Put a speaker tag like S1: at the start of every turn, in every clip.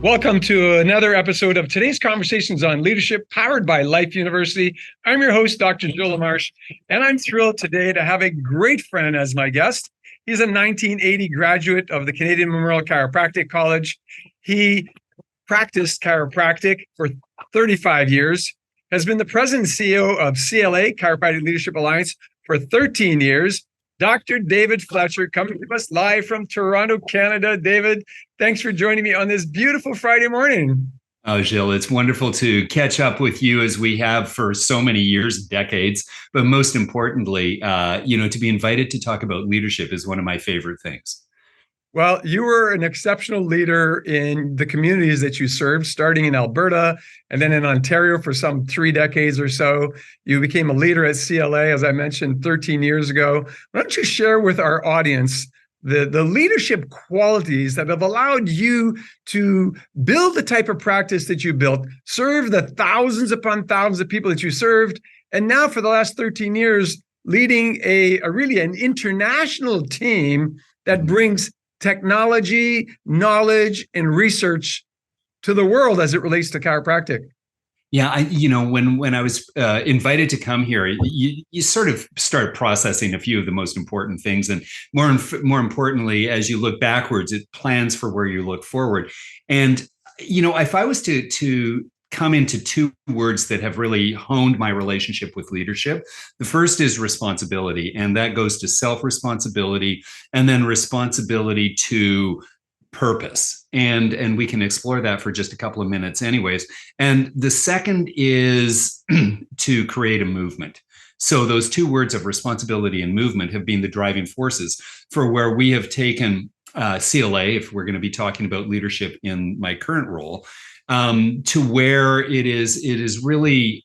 S1: Welcome to another episode of today's Conversations on Leadership, powered by Life University. I'm your host, Dr. Gilles LaMarche, and I'm thrilled today to have a great friend as my guest. He's a 1980 graduate of the Canadian Memorial Chiropractic College. He practiced chiropractic for 35 years, has been the president and CEO of CLA, Chiropractic Leadership Alliance, for 13 years. Dr. David Fletcher coming to us live from Toronto, Canada. David, thanks for joining me on this beautiful Friday morning.
S2: Oh, Gilles, it's wonderful to catch up with you as we have for so many years, decades. But most importantly, to be invited to talk about leadership is one of my favorite things.
S1: Well, you were an exceptional leader in the communities that you served, starting in Alberta and then in Ontario for some 3 decades or so. You became a leader at CLA, as I mentioned, 13 years ago. Why don't you share with our audience the leadership qualities that have allowed you to build the type of practice that you built, serve the thousands upon thousands of people that you served, and now for the last 13 years, leading a really an international team that brings technology, knowledge, and research to the world as it relates to chiropractic.
S2: Yeah, when I was invited to come here, you sort of start processing a few of the most important things, and more importantly, as you look backwards, it plans for where you look forward. And if I was to come into 2 words that have really honed my relationship with leadership. The first is responsibility, and that goes to self-responsibility and then responsibility to purpose. And we can explore that for just a couple of minutes anyways. And the second is to create a movement. So those 2 words of responsibility and movement have been the driving forces for where we have taken CLA, if we're going to be talking about leadership in my current role, to where it is really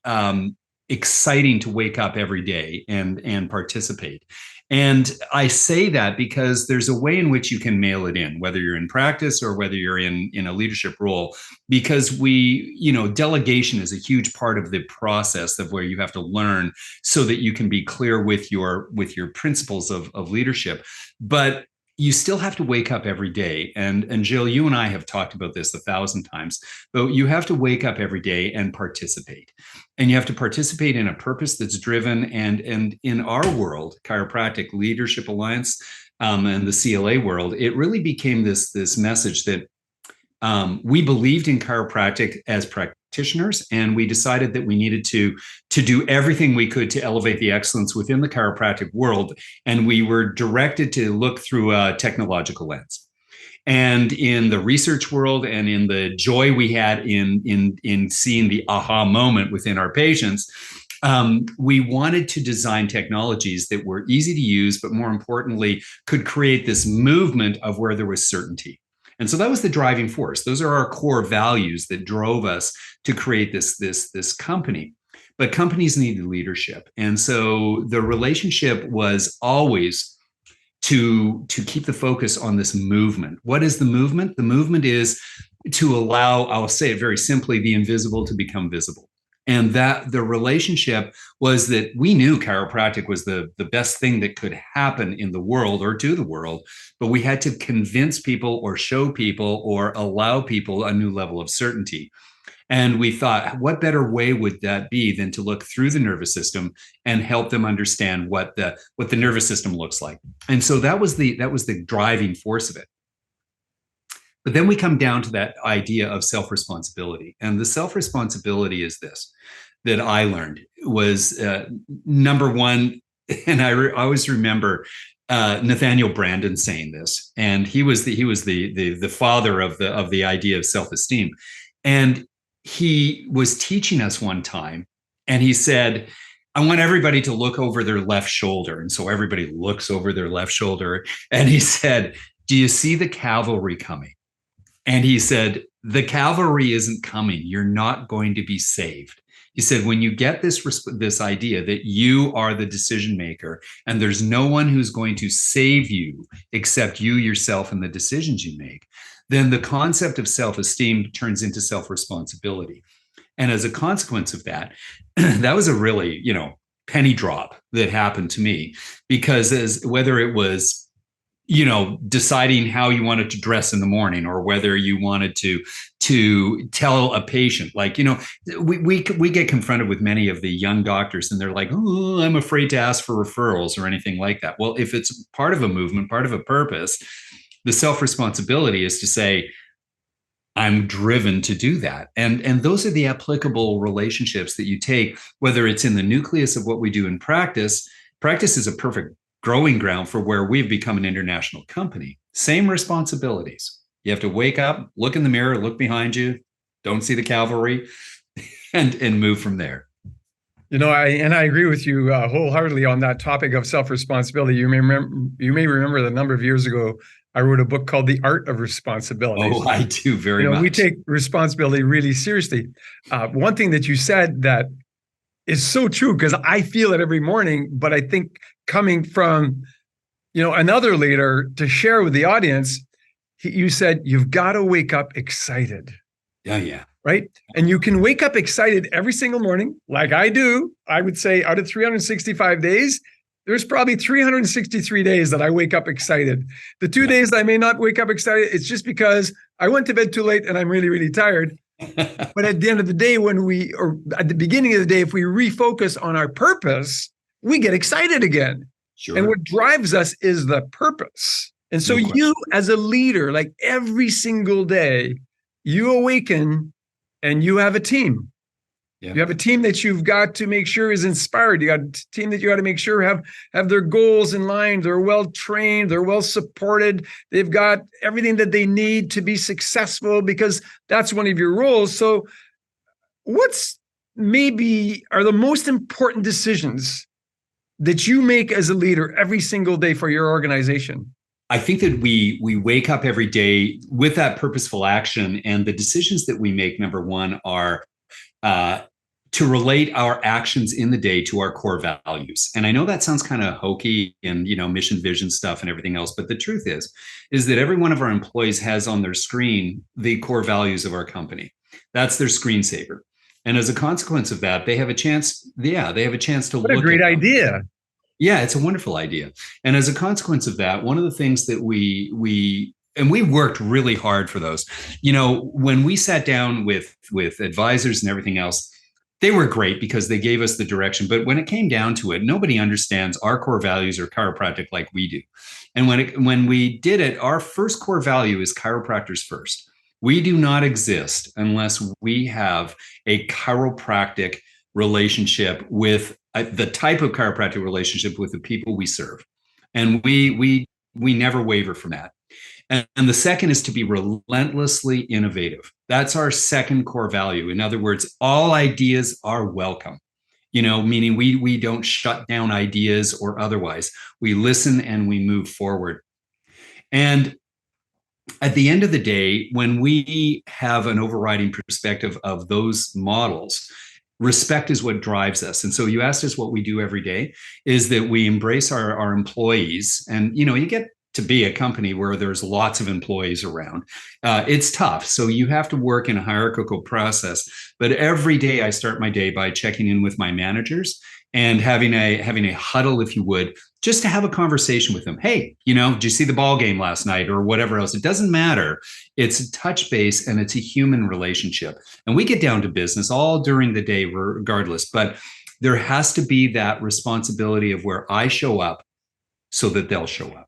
S2: exciting to wake up every day and participate. And I say that because there's a way in which you can mail it in, whether you're in practice or whether you're in a leadership role, because delegation is a huge part of the process of where you have to learn so that you can be clear with your principles of leadership. But you still have to wake up every day. And Jill, you and I have talked about this 1,000 times, but you have to wake up every day and participate. And you have to participate in a purpose that's driven. And in our world, Chiropractic Leadership Alliance, and the CLA world, it really became this message that we believed in chiropractic as practitioners, and we decided that we needed to do everything we could to elevate the excellence within the chiropractic world. And we were directed to look through a technological lens. And in the research world and in the joy we had in seeing the aha moment within our patients, we wanted to design technologies that were easy to use, but more importantly, could create this movement of where there was certainty. And so that was the driving force. Those are our core values that drove us to create this company. But companies needed leadership. And so the relationship was always to keep the focus on this movement. What is the movement? The movement is to allow, I'll say it very simply, the invisible to become visible. And that the relationship was that we knew chiropractic was the best thing that could happen in the world or to the world, but we had to convince people or show people or allow people a new level of certainty. And we thought, what better way would that be than to look through the nervous system and help them understand what the nervous system looks like? And so that was the driving force of it. But then we come down to that idea of self-responsibility. And the self-responsibility is this, that I learned was number one, and I always remember Nathaniel Brandon saying this, and he was the father of the idea of self-esteem. And he was teaching us one time, and he said, I want everybody to look over their left shoulder. And so everybody looks over their left shoulder. And he said, do you see the cavalry coming? And he said, the cavalry isn't coming. You're not going to be saved. He said, when you get this idea that you are the decision maker and there's no one who's going to save you except you yourself and the decisions you make, then the concept of self-esteem turns into self-responsibility. And as a consequence of that, that was a really, penny drop that happened to me, because whether it was deciding how you wanted to dress in the morning, or whether you wanted to tell a patient, we get confronted with many of the young doctors, and they're like, oh, I'm afraid to ask for referrals or anything like that. Well, if it's part of a movement, part of a purpose, the self-responsibility is to say, I'm driven to do that. And those are the applicable relationships that you take, whether it's in the nucleus of what we do in practice. Practice is a perfect growing ground for where we've become an international company. Same responsibilities. You have to wake up, look in the mirror, look behind you, don't see the cavalry, and move from there.
S1: I agree with you wholeheartedly on that topic of self-responsibility. You may remember that a number of years ago, I wrote a book called The Art of Responsibility.
S2: Oh, I do very much.
S1: We take responsibility really seriously. One thing that you said that is so true, because I feel it every morning, but I think coming from, another leader to share with the audience, you said, you've got to wake up excited.
S2: Yeah.
S1: Right? And you can wake up excited every single morning, like I do. I would say out of 365 days, there's probably 363 days that I wake up excited. The 2 days I may not wake up excited, it's just because I went to bed too late and I'm really, really tired. But at the end of the day, or at the beginning of the day, if we refocus on our purpose, we get excited again.
S2: Sure.
S1: And what drives us is the purpose. And so you, as a leader, like every single day, you awaken and you have a team. Yeah. You have a team that you've got to make sure is inspired. You got a team that you got to make sure have their goals in line. They're well trained. They're well supported. They've got everything that they need to be successful, because that's one of your roles. So what's maybe are the most important decisions that you make as a leader every single day for your organization?
S2: I think that we wake up every day with that purposeful action, and the decisions that we make, number one, are to relate our actions in the day to our core values. And I know that sounds kind of hokey and, mission, vision stuff and everything else. But the truth is that every one of our employees has on their screen the core values of our company. That's their screensaver. And as a consequence of that, they have a chance. Yeah, they have a chance to look at them.
S1: What a great idea.
S2: Yeah, it's a wonderful idea. And as a consequence of that, one of the things that we worked really hard for those, when we sat down with advisors and everything else, they were great because they gave us the direction. But when it came down to it, nobody understands our core values or chiropractic like we do. And when we did it, our first core value is chiropractors first. We do not exist unless we have a chiropractic relationship with the type of chiropractic relationship with the people we serve. And we never waver from that. And the second is to be relentlessly innovative. That's our second core value. In other words, all ideas are welcome, meaning we don't shut down ideas or otherwise. We listen and we move forward. And at the end of the day, when we have an overriding perspective of those models, respect is what drives us. And so you asked us what we do every day is that we embrace our employees. And, you get to be a company where there's lots of employees around. It's tough. So you have to work in a hierarchical process. But every day I start my day by checking in with my managers and having a huddle, if you would, just to have a conversation with them. Hey, did you see the ball game last night or whatever else? It doesn't matter. It's a touch base and it's a human relationship. And we get down to business all during the day regardless. But there has to be that responsibility of where I show up so that they'll show up.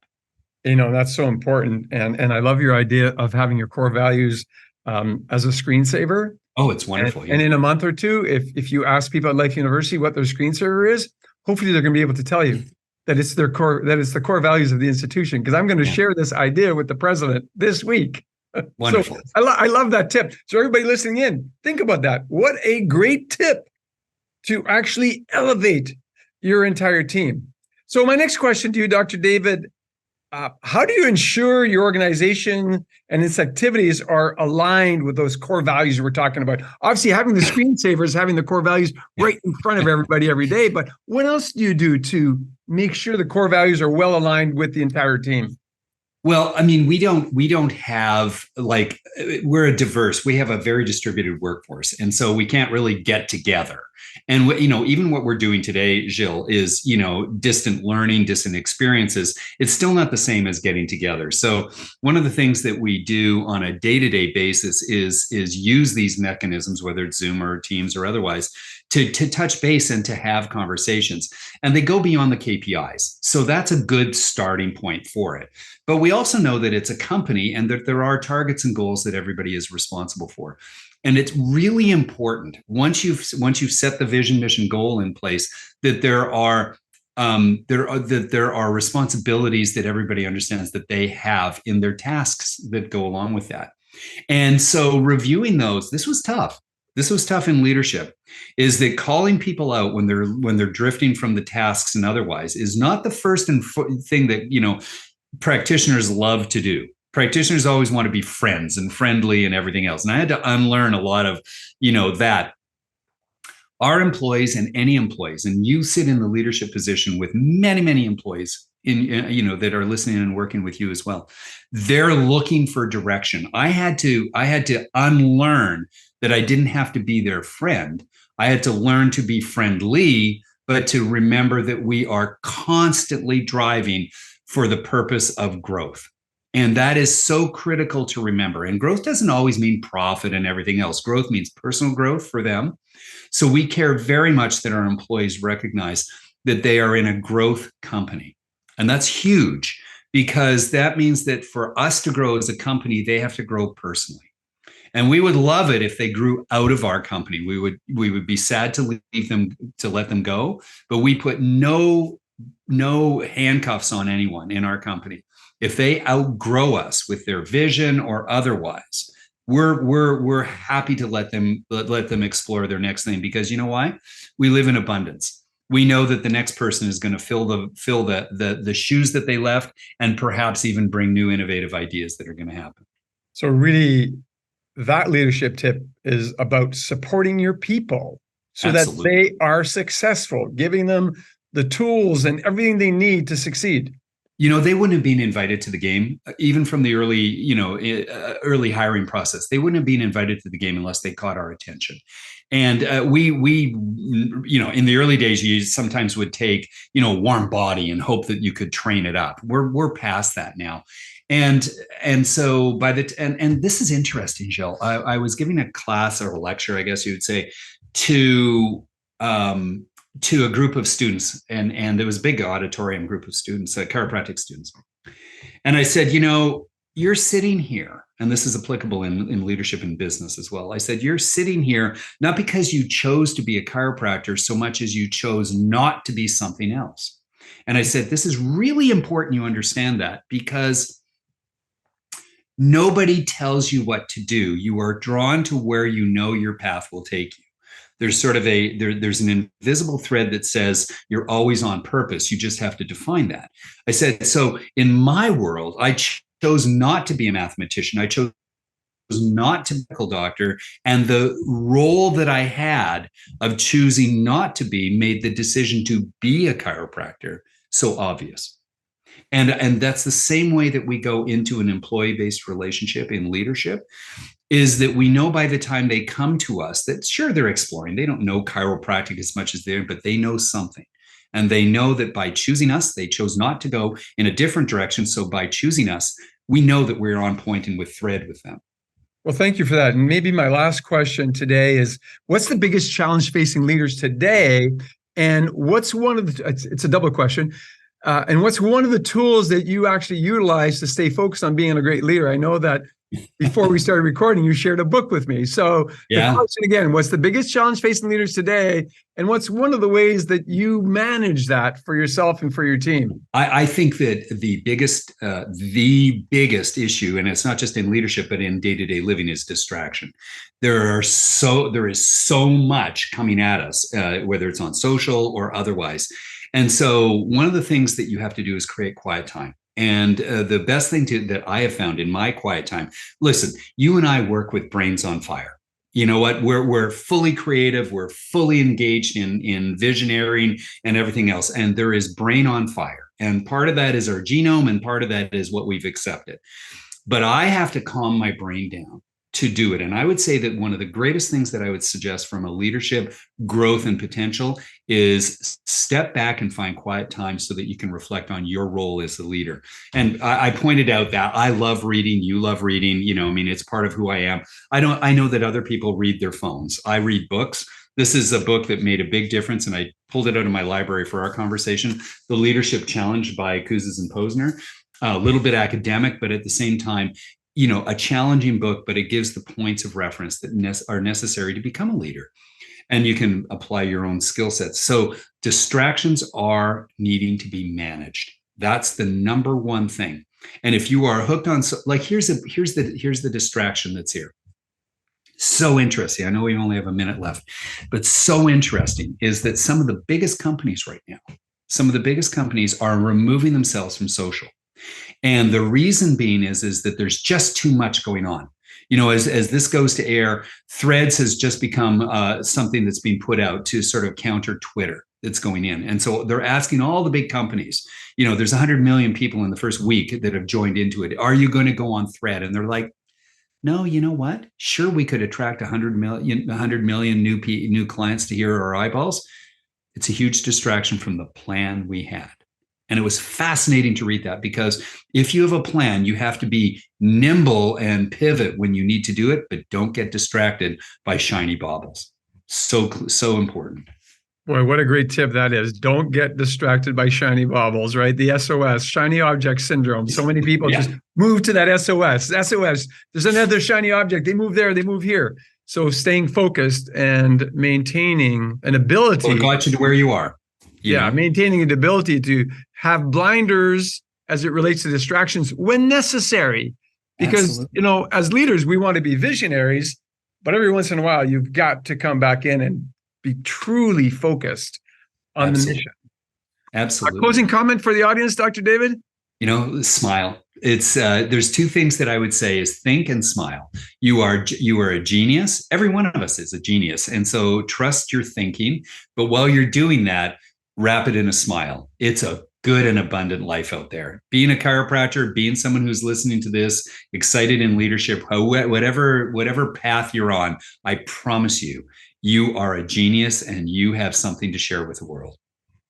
S1: That's so important. And I love your idea of having your core values as a screensaver.
S2: Oh, it's wonderful.
S1: And in a month or two, if you ask people at Life University what their screensaver is, hopefully they're going to be able to tell you that it's the core values of the institution. Because I'm going to share this idea with the president this week.
S2: Wonderful.
S1: So I love that tip. So everybody listening in, think about that. What a great tip to actually elevate your entire team. So my next question to you, Dr. David, how do you ensure your organization and its activities are aligned with those core values we're talking about? Obviously, having the screensavers, having the core values right in front of everybody every day. But what else do you do to make sure the core values are well aligned with the entire team?
S2: Well, I mean, we don't have like we have a very distributed workforce, and so we can't really get together. And even what we're doing today, Gilles, is distant learning, distant experiences. It's still not the same as getting together. So one of the things that we do on a day-to-day basis is use these mechanisms, whether it's Zoom or Teams or otherwise, to touch base and to have conversations. And they go beyond the KPIs. So that's a good starting point for it. But we also know that it's a company and that there are targets and goals that everybody is responsible for. And it's really important once you've set the vision, mission, goal in place that there are responsibilities that everybody understands that they have in their tasks that go along with that. And so reviewing those, this was tough. This was tough in leadership, is that calling people out when they're drifting from the tasks and otherwise is not the first thing that practitioners love to do. Practitioners always want to be friends and friendly and everything else. And I had to unlearn a lot of, that. Our employees and any employees, and you sit in the leadership position with many, many employees that are listening and working with you as well. They're looking for direction. I had to unlearn that I didn't have to be their friend. I had to learn to be friendly, but to remember that we are constantly driving for the purpose of growth. And that is so critical to remember. And growth doesn't always mean profit and everything else. Growth means personal growth for them. So we care very much that our employees recognize that they are in a growth company. And that's huge, because that means that for us to grow as a company, they have to grow personally. And we would love it if they grew out of our company. We would be sad to leave them, to let them go, but we put no handcuffs on anyone in our company. If they outgrow us with their vision or otherwise, we're happy to let them explore their next thing, because you know why? We live in abundance. We know that the next person is going to fill the shoes that they left, and perhaps even bring new innovative ideas that are going to happen.
S1: So really, that leadership tip is about supporting your people so
S2: Absolutely.
S1: that they are successful, giving them the tools and everything they need to succeed.
S2: They wouldn't have been invited to the game, even from the early hiring process. They wouldn't have been invited to the game unless they caught our attention. And we in the early days, you sometimes would take, warm body and hope that you could train it up. We're past that now. And so and this is interesting, Gilles. I was giving a class or a lecture, I guess you would say, to a group of students, and there was a big auditorium group of students, chiropractic students. And I said, you're sitting here, and this is applicable in leadership and business as well. I said, you're sitting here not because you chose to be a chiropractor so much as you chose not to be something else. And I said, this is really important you understand that, because nobody tells you what to do. You are drawn to where your path will take you. There's sort of there's an invisible thread that says you're always on purpose. You just have to define that. I said, so in my world, I chose not to be a mathematician. I chose not to be a medical doctor. And the role that I had of choosing not to be made the decision to be a chiropractor so obvious. And that's the same way that we go into an employee-based relationship in leadership, is that we know by the time they come to us that sure, they're exploring. They don't know chiropractic as much as they're, but they know something. And they know that by choosing us, they chose not to go in a different direction. So by choosing us, we know that we're on point and with thread with them.
S1: Well, thank you for that. And maybe my last question today is, what's the biggest challenge facing leaders today? And what's it's a double question. And what's one of the tools that you actually utilize to stay focused on being a great leader? I know that before we started recording, you shared a book with me. So the question again, what's the biggest challenge facing leaders today? And what's one of the ways that you manage that for yourself and for your team?
S2: I think that the biggest issue, and it's not just in leadership, but in day-to-day living, is distraction. There is so much coming at us, whether it's on social or otherwise. And so one of the things that you have to do is create quiet time. And the best thing that I have found in my quiet time, listen, you and I work with brains on fire. You know what? We're fully creative. We're fully engaged in visioneering and everything else. And there is brain on fire. And part of that is our genome, and part of that is what we've accepted. But I have to calm my brain down to do it. And I would say that one of the greatest things that I would suggest from a leadership growth and potential is step back and find quiet time so that you can reflect on your role as the leader. And I pointed out that I love reading, you love reading, I mean, it's part of who I am. I know that other people read their phones. I read books. This is a book that made a big difference, and I pulled it out of my library for our conversation, The Leadership Challenge by Kouzes and Posner. A little bit academic, but at the same time, a challenging book, but it gives the points of reference that are necessary to become a leader. And you can apply your own skill sets. So distractions are needing to be managed. That's the number one thing. And if you are hooked on, here's the distraction that's here. So interesting. I know we only have a minute left, but so interesting is that some of the biggest companies right now, are removing themselves from social. And the reason being is that there's just too much going on. As this goes to air, Threads has just become something that's being put out to sort of counter Twitter that's going in. And so they're asking all the big companies, there's 100 million people in the first week that have joined into it. Are you going to go on Thread? And they're like, no, you know what? Sure, we could attract 100 million new clients to hear our eyeballs. It's a huge distraction from the plan we had. And it was fascinating to read that, because if you have a plan, you have to be nimble and pivot when you need to do it, but don't get distracted by shiny baubles. So important.
S1: Boy, what a great tip that is. Don't get distracted by shiny baubles, right? The SOS, shiny object syndrome. So many people just move to that SOS. There's another shiny object. They move there, they move here. So staying focused and maintaining an ability.
S2: Well, it got you to where you are.
S1: Maintaining the ability to have blinders as it relates to distractions when necessary. Because,
S2: Absolutely.
S1: As leaders, we want to be visionaries, but every once in a while, you've got to come back in and be truly focused on the mission.
S2: Absolutely.
S1: A closing comment for the audience, Dr. David?
S2: Smile. It's there's two things that I would say is think and smile. You are a genius. Every one of us is a genius. And so trust your thinking. But while you're doing that, wrap it in a smile. It's a good and abundant life out there. Being a chiropractor, being someone who's listening to this, excited in leadership, whatever path you're on, I promise you, you are a genius and you have something to share with the world.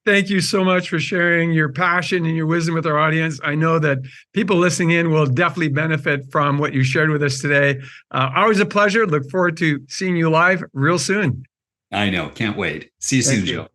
S1: Thank you so much for sharing your passion and your wisdom with our audience. I know that people listening in will definitely benefit from what you shared with us today. Always a pleasure. Look forward to seeing you live real soon.
S2: I know. Can't wait. See you soon, Joe.